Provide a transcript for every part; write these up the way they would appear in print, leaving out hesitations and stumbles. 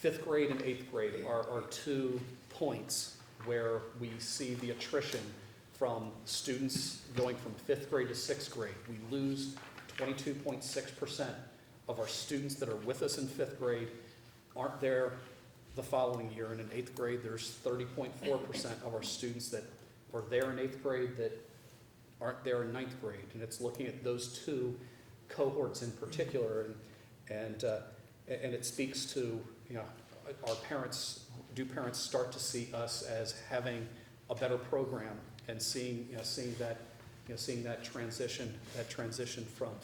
fifth grade and eighth grade are 2 points where we see the attrition from students going from fifth grade to sixth grade. We lose 22.6% of our students that are with us in fifth grade aren't there the following year. And in eighth grade, there's 30.4% of our students that were there in eighth grade that aren't there in ninth grade. And it's looking at those 2 cohorts in particular, and it speaks to, you know, our parents. Do parents start to see us as having a better program and seeing that transition from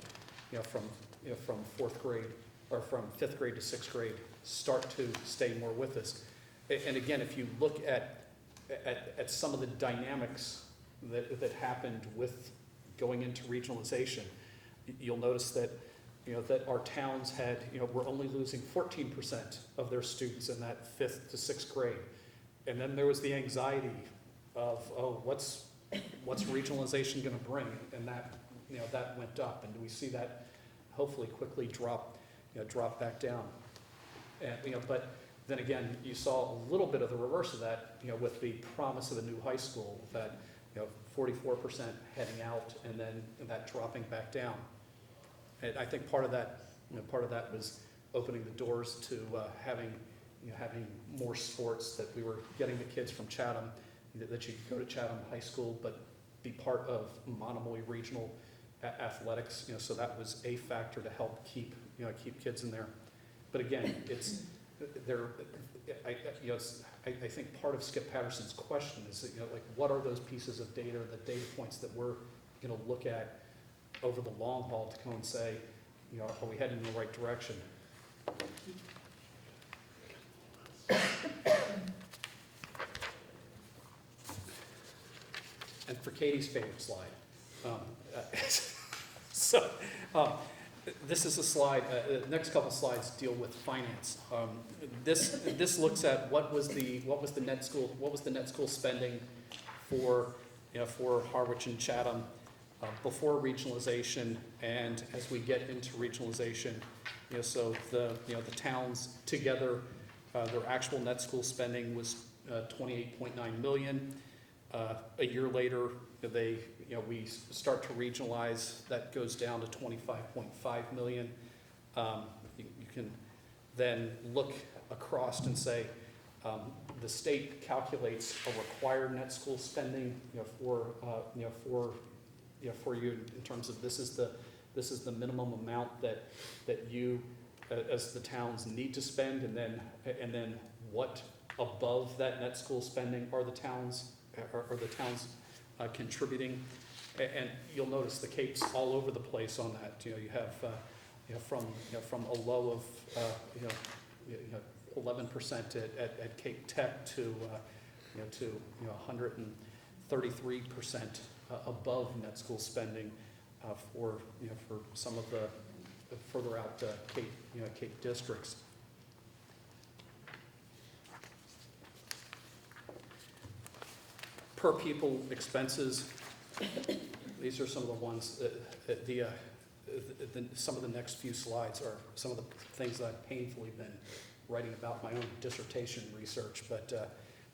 fourth grade or from fifth grade to sixth grade start to stay more with us. And again, if you look at some of the dynamics that happened with going into regionalization, you'll notice that our towns were only losing 14% of their students in that fifth to sixth grade. And then there was the anxiety of, oh, what's regionalization going to bring? And that went up. And we see that hopefully quickly drop back down. And, but then again, you saw a little bit of the reverse of that, with the promise of a new high school, that 44% heading out and then that dropping back down. And I think part of that was opening the doors to having more sports, that we were getting the kids from Chatham, that you could go to Chatham High School, but be part of Monomoy regional athletics. So that was a factor to help keep kids in there. But again, I think part of Skip Patterson's question is that, like, what are those pieces of data, the data points that we're going to look at over the long haul to come and say, are we heading in the right direction? And for Katie's favorite slide, this is a slide. The next couple slides deal with finance. This looks at what was the net school spending for Harwich and Chatham before regionalization, and as we get into regionalization, so the towns together, their actual net school spending was 28.9 million. A year later, we start to regionalize. That goes down to 25.5 million. You can then look across and say the state calculates a required net school spending, for you in terms of this is the minimum amount that you as the towns need to spend, and then what above that net school spending are the towns contributing. And you'll notice the Capes all over the place on that. You have from a low of 11% at Cape Tech to 133% above net school spending for some of the further out Cape districts. Per pupil expenses, these are some of the ones some of the next few slides are some of the things that I've painfully been writing about my own dissertation research. But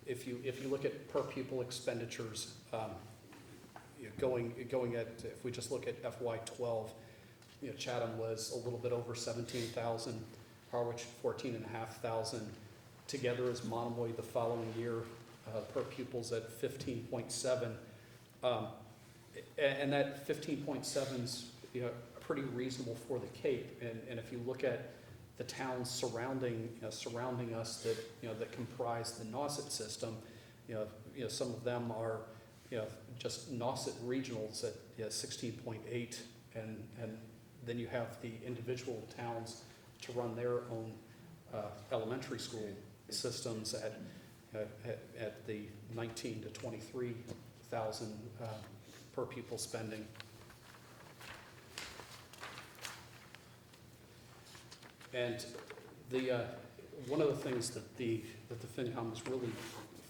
if you look at per pupil expenditures, going at, if we just look at FY12, Chatham was a little bit over 17,000, Harwich 14,500. Together as Monomoy the following year, per pupils at 15.7, and that 15.7 is pretty reasonable for the Cape. And if you look at the towns surrounding us that comprise the Nauset system, some of them are just Nauset regionals at 16.8, and then you have the individual towns to run their own elementary school systems at the 19 to 23,000 per pupil spending. And one of the things that the FinCom is really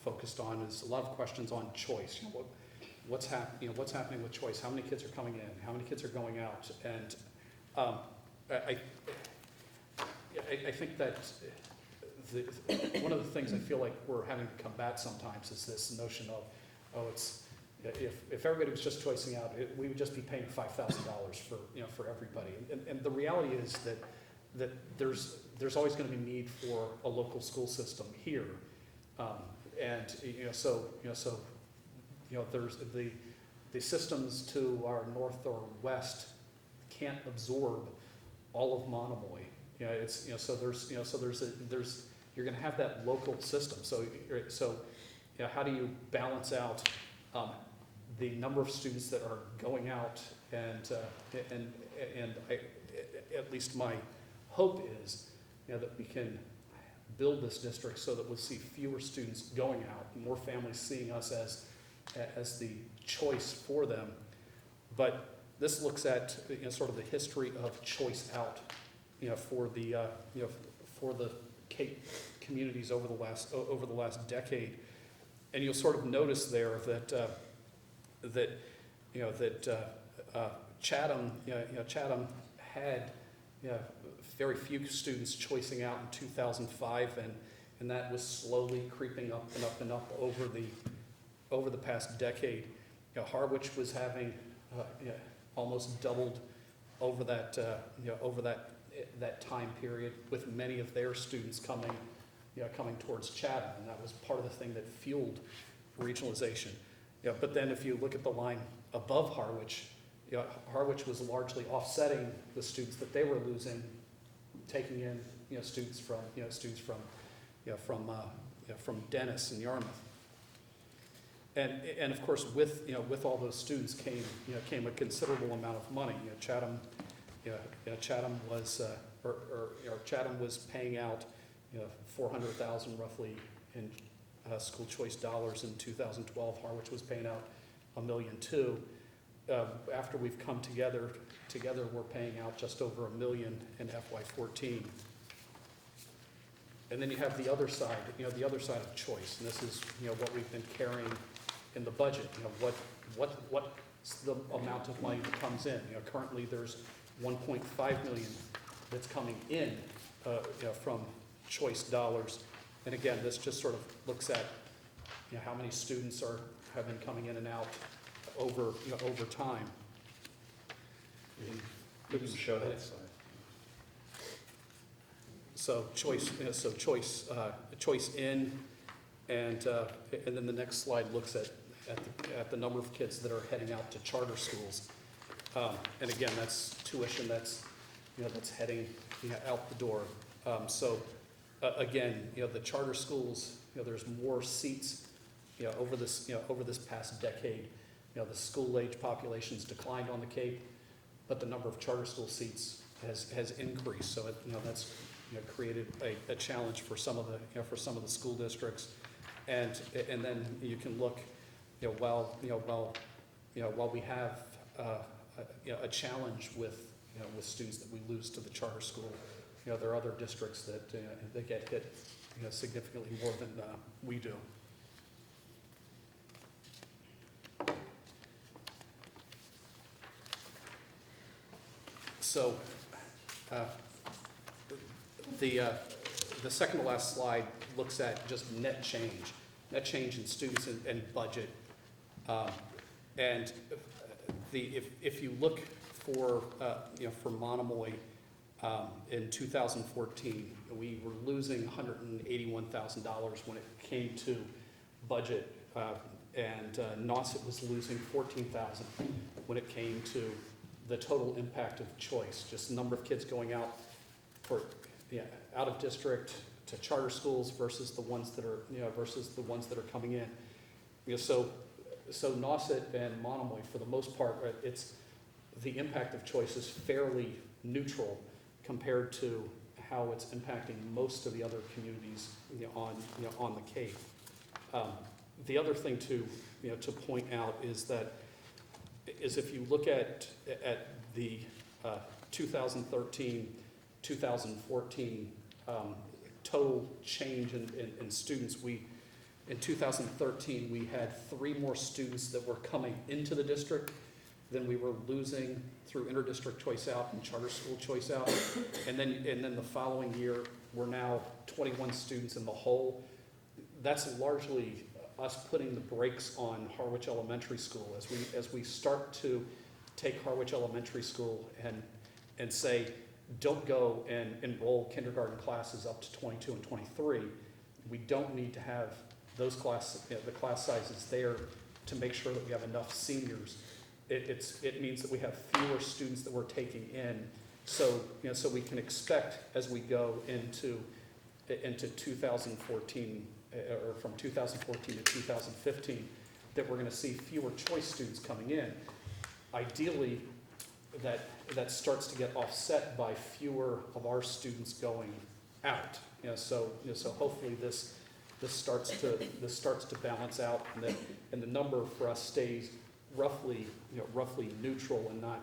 focused on is a lot of questions on choice. What's happening with choice? How many kids are coming in? How many kids are going out? And I think that one of the things I feel like we're having to combat sometimes is this notion of, oh, it's, if everybody was just choicing out, we would just be paying $5,000 for, for everybody. And the reality is that there's always going to be need for a local school system here. And, there's the systems to our north or west can't absorb all of Monomoy. You're going to have that local system. So how do you balance out the number of students that are going out, and at least my hope is, that we can build this district so that we'll see fewer students going out, more families seeing us as the choice for them. But this looks at sort of the history of choice out, for the Cape communities over the last decade, and you'll sort of notice there that Chatham had very few students choicing out in 2005, and that was slowly creeping up and up and up over the past decade. Harwich was having almost doubled over that time period, with many of their students coming towards Chatham, and that was part of the thing that fueled regionalization. But then if you look at the line above Harwich, Harwich was largely offsetting the students that they were losing, taking in students from Dennis and Yarmouth. And of course, with all those students came a considerable amount of money. Chatham was paying out $400,000 roughly in school choice dollars in 2012. Harwich was paying out $1.2 million. After we've come together we're paying out just over $1 million in FY14. And then you have the other side, the other side of choice, and this is what we've been carrying in the budget. What's the amount of money that comes in? Currently there's $1.5 million that's coming in from choice dollars. And again, this just sort of looks at how many students have been coming in and out over time. You can show that slide. So choice in, and then the next slide looks at the number of kids that are heading out to charter schools. And again, that's tuition that's heading out the door. Again, the charter schools, there's more seats, over this past decade. The school age population's declined on the Cape, but the number of charter school seats has increased. So that's created a challenge for some of the school districts, and then you can look, while we have a challenge with students that we lose to the charter school, there are other districts that get hit significantly more than we do. So the second to last slide looks at just net change in students and budget. And if you look for Monomoy in 2014, we were losing $181,000 when it came to budget, and Nauset was losing $14,000 when it came to the total impact of choice, just the number of kids going out out of district to charter schools versus the ones that are coming in. So Nauset and Monomoy, for the most part, it's the impact of choice is fairly neutral compared to how it's impacting most of the other communities on the Cape. The other thing to point out is if you look at the 2013-2014 total change in students, in 2013 we had 3 more students that were coming into the district than we were losing through interdistrict choice out and charter school choice out. And then the following year we're now 21 students in the hole. That's largely us putting the brakes on Harwich Elementary School as we start to take Harwich Elementary School and say, don't go and enroll kindergarten classes up to 22 and 23. We don't need to have those the class sizes there to make sure that we have enough seniors. It means that we have fewer students that we're taking in. So we can expect as we go into 2014, or from 2014 to 2015, that we're going to see fewer choice students coming in. Ideally, that starts to get offset by fewer of our students going out. So hopefully this starts to balance out, and the number for us stays roughly neutral and not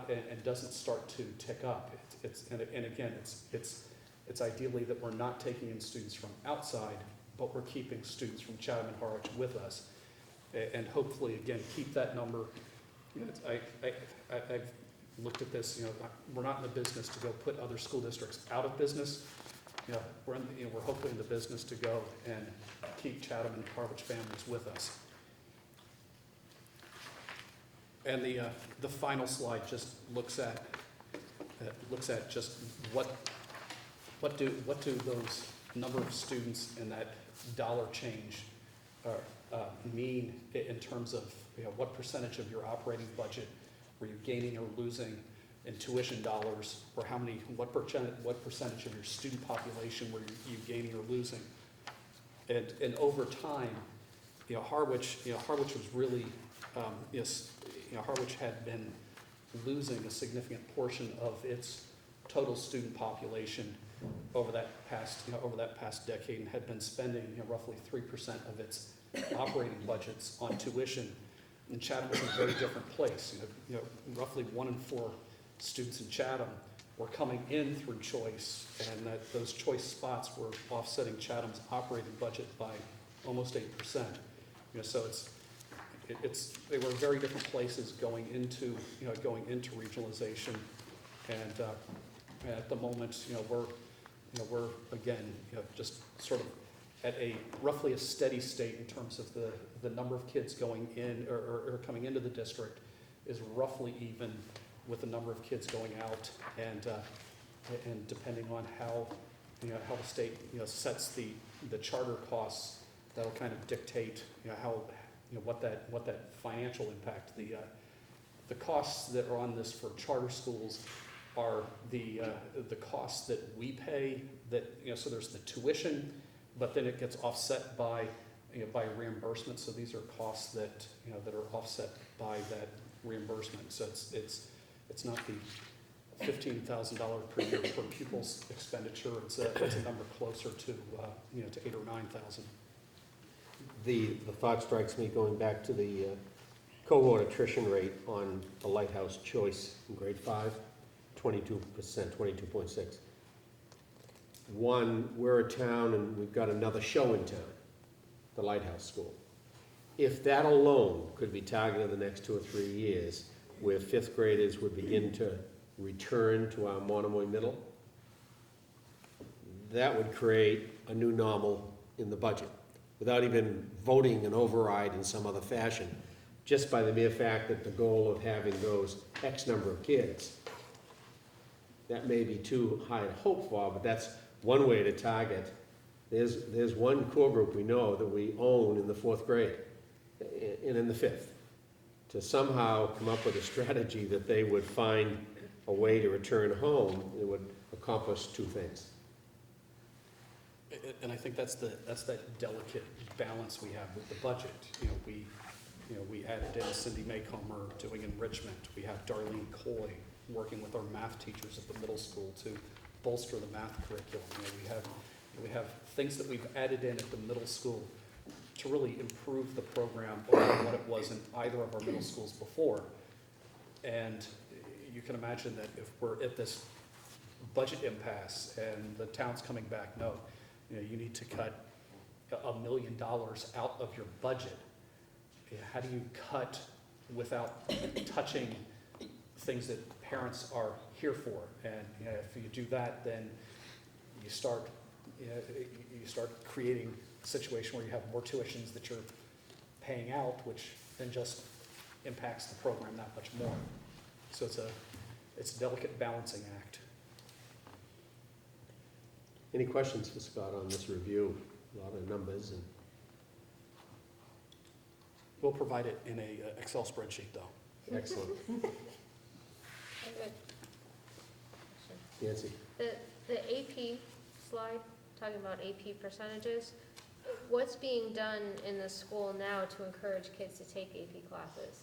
and doesn't start to tick up. It's ideally that we're not taking in students from outside, but we're keeping students from Chatham and Harwich with us, and hopefully again keep that number. I've looked at this. We're not in the business to go put other school districts out of business. We're hopefully in the business to go and keep Chatham and Harwich families with us. And the final slide just looks at just what do those number of students and that dollar change mean in terms of what percentage of your operating budget were you gaining or losing in tuition dollars, or what percentage of your student population were you gaining or losing, and over time, Harwich was really Harwich had been losing a significant portion of its total student population over that past decade, and had been spending roughly 3% of its operating budgets on tuition. And Chatham was in a very different place. Roughly 1 in 4 students in Chatham were coming in through choice, and that those choice spots were offsetting Chatham's operating budget by almost 8%. So they were very different places going into regionalization, and at the moment, we're again just sort of at roughly a steady state in terms of the number of kids going in or coming into the district is roughly even with the number of kids going out, and depending on how the state sets the charter costs, that'll kind of dictate how what that financial impact. The costs that are on this for charter schools are the costs that we pay, so there's the tuition, but then it gets offset by reimbursement. So these are costs that are offset by that reimbursement. So it's not the $15,000 per year per pupil's expenditure. It's a number closer to to 8,000 or 9,000. The thought strikes me, going back to the cohort attrition rate on the Lighthouse Choice in grade 5, 22%, 22.6. One, we're a town and we've got another show in town, the Lighthouse School. If that alone could be targeted in the next 2 or 3 years, where 5th graders would begin to return to our Monomoy Middle, that would create a new normal in the budget, without even voting an override in some other fashion, just by the mere fact that the goal of having those X number of kids. That may be too high to hope for, but that's one way to target. There's one core group we know that we own in the 4th grade and in the 5th, to somehow come up with a strategy that they would find a way to return home. It would accomplish 2 things. And I think that's that delicate balance we have with the budget. We added in Cindy Maycomer doing enrichment. We have Darlene Coy working with our math teachers at the middle school to bolster the math curriculum. We have things that we've added in at the middle school to really improve the program over what it was in either of our middle schools before. And you can imagine that if we're at this budget impasse and the town's coming back, no, you need to cut $1 million out of your budget. How do you cut without touching things that parents are here for? And if you do that, then you start, you start creating a situation where you have more tuitions that you're paying out, which then just impacts the program that much more. So it's a delicate balancing act. Any questions for Scott on this review? A lot of numbers and. We'll provide it in a Excel spreadsheet, though. Excellent. Nancy? The AP slide, talking about AP percentages, what's being done in the school now to encourage kids to take AP classes?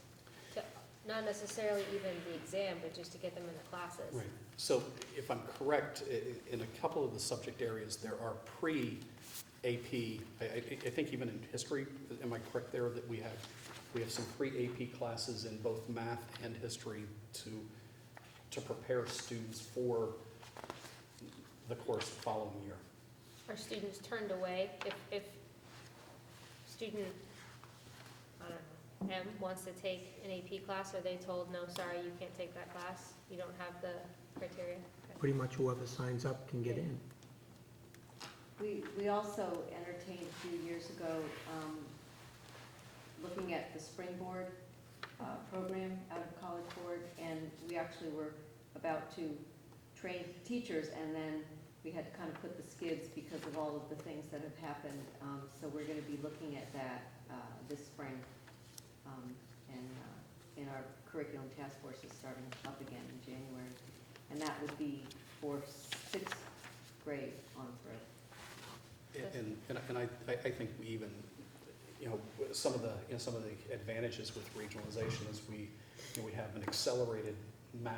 To not necessarily even the exam, but just to get them in the classes. Right. So if I'm correct, in a couple of the subject areas, there are pre-AP, I think even in history, am I correct there, that we have some pre-AP classes in both math and history to prepare students for the course the following year. Are students turned away if student, I don't know, M wants to take an AP class, are they told, no, sorry, you can't take that class? You don't have the criteria? Okay. Pretty much whoever signs up can get in. We also entertained a few years ago, looking at the Springboard program out of College Board, and we actually were about to train teachers, and then we had to kind of put the skids because of all of the things that have happened. So we're going to be looking at that this spring, and in our curriculum task force is starting up again in January, and that would be for 6th grade on through. And I think we even, some of the advantages with regionalization is we have an accelerated math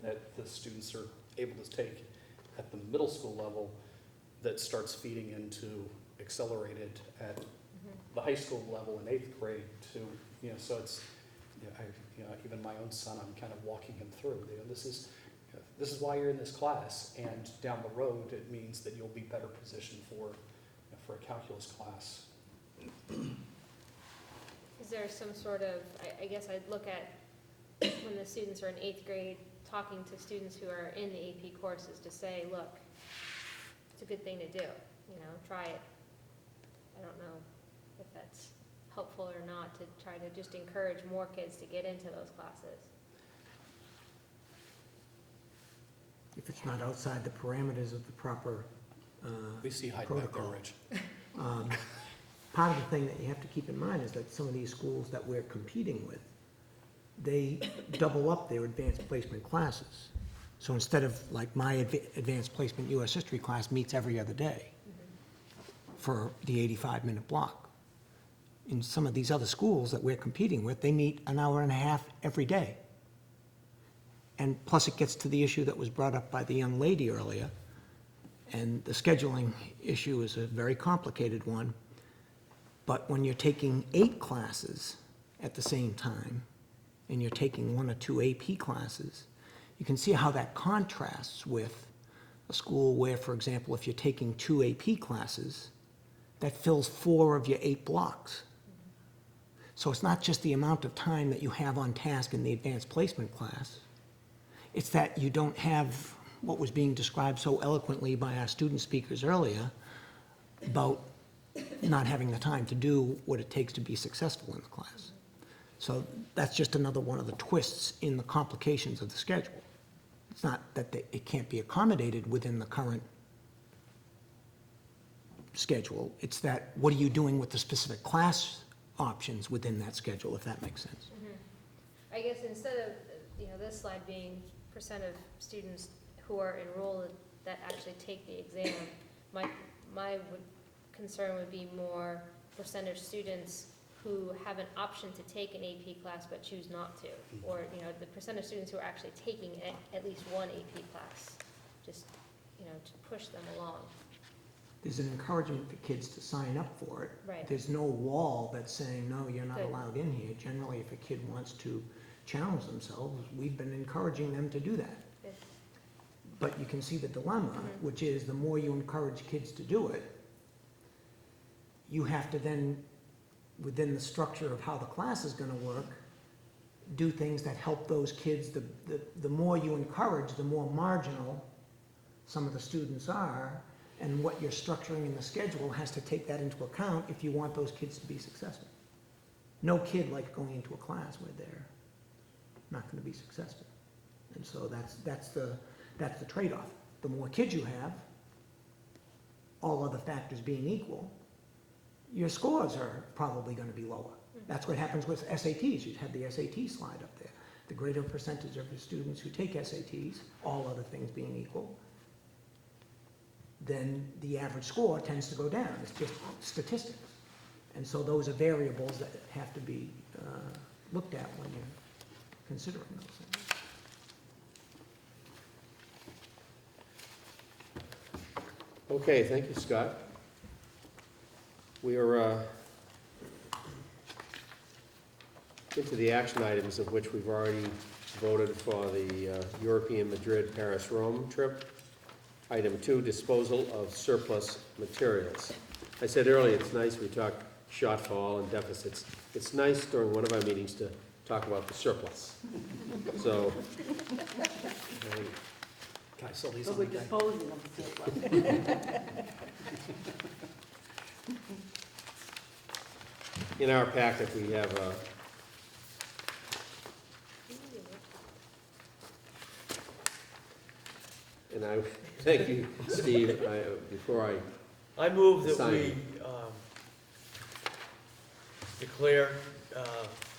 that the students are able to take at the middle school level that starts feeding into accelerated at the high school level in 8th grade to, so it's, even my own son, I'm kind of walking him through, this is why you're in this class, and down the road, it means that you'll be better positioned for a calculus class. Is there some sort of, I guess I'd look at when the students are in 8th grade, talking to students who are in the AP courses to say, look, it's a good thing to do, try it. I don't know if that's helpful or not to try to just encourage more kids to get into those classes. If it's not outside the parameters of the proper We see Hyde back there, protocol. Rich. Part of the thing that you have to keep in mind is that some of these schools that we're competing with, they double up their advanced placement classes. So instead of like my advanced placement US history class meets every other day for the 85-minute block. In some of these other schools that we're competing with, they meet an hour and a half every day. And plus it gets to the issue that was brought up by the young lady earlier, and the scheduling issue is a very complicated one. But when you're taking 8 classes at the same time, and you're taking 1 or 2 AP classes, you can see how that contrasts with a school where, for example, if you're taking 2 AP classes, that fills 4 of your 8 blocks. So it's not just the amount of time that you have on task in the advanced placement class, it's that you don't have what was being described so eloquently by our student speakers earlier about not having the time to do what it takes to be successful in the class. So that's just another one of the twists in the complications of the schedule. It's not that it can't be accommodated within the current schedule. It's that what are you doing with the specific class options within that schedule, if that makes sense. I guess instead of, this slide being percent of students who are enrolled that actually take the exam, my concern would be more percentage students who have an option to take an AP class but choose not to, or the percent of students who are actually taking at least one AP class, just to push them along. There's an encouragement for kids to sign up for it. Right. There's no wall that's saying, no, you're not Good. allowed in here. Generally, if a kid wants to challenge themselves, we've been encouraging them to do that. Good. But you can see the dilemma, which is the more you encourage kids to do it, you have to then, within the structure of how the class is going to work, do things that help those kids. The more you encourage, the more marginal some of the students are, And what you're structuring in the schedule has to take that into account if you want those kids to be successful. No kid likes going into a class where they're not gonna be successful. And so that's the trade-off. The more kids you have, all other factors being equal, your scores are probably gonna be lower. That's what happens with SATs. You had the SAT slide up there. The greater percentage of the students who take SATs, all other things being equal, then the average score tends to go down. It's just statistics. And so those are variables that have to be looked at when you're considering those things. Okay, thank you, Scott. We are into the action items of which we've already voted for the European Madrid, Paris, Rome trip. Item 2, disposal of surplus materials. I said earlier, it's nice we talk shortfall and deficits. It's nice during one of our meetings to talk about the surplus. So, Can I sell these So on we're the day? disposing of the surplus. in our packet, we have and I, thank you, Steve, before I move that Sign. we declare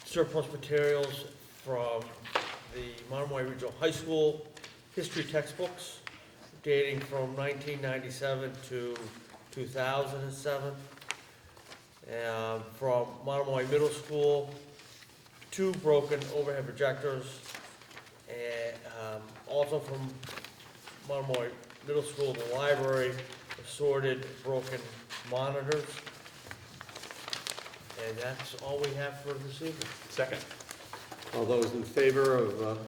surplus materials from the Monomoy Regional High School history textbooks dating from 1997 to 2007. From Monomoy Middle School, 2 broken overhead projectors, and also from Monomoy Middle School, the library, assorted broken monitors. And that's all we have for this evening. Second. all those in favor of